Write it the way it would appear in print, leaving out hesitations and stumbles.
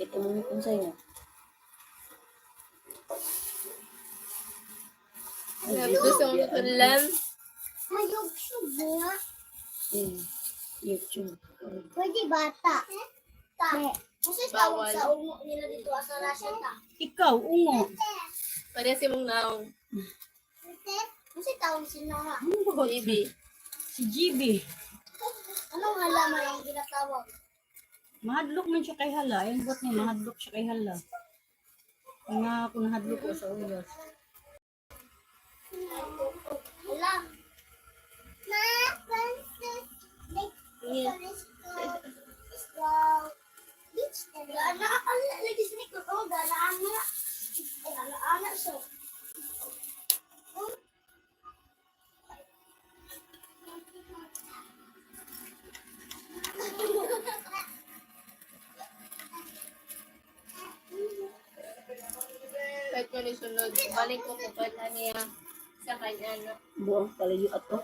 Ito mo kung sa'yo. Gusto mo kulan? YouTube nga. YouTube. Pwede bata. Kasi tawag sa ungo nila dito sa Russia ta. Ikaw, ungo. Pareha si mong naong. Kasi tawag si Nora. Baby. Si GB. Anong halaman ang ginatawag? Mahadlok man siya kay hala. Yung bot niya, mahadlok siya kay hala. Nga kung nahadlok ko sa ulas. Hala. Ma, princess. Beach na. Ala, lagi sinig ko. Oh, galaan na. Galaan na siya. Kahit mo ni sunod, balik ko po pala niya sa kanya. Buang palayo ato.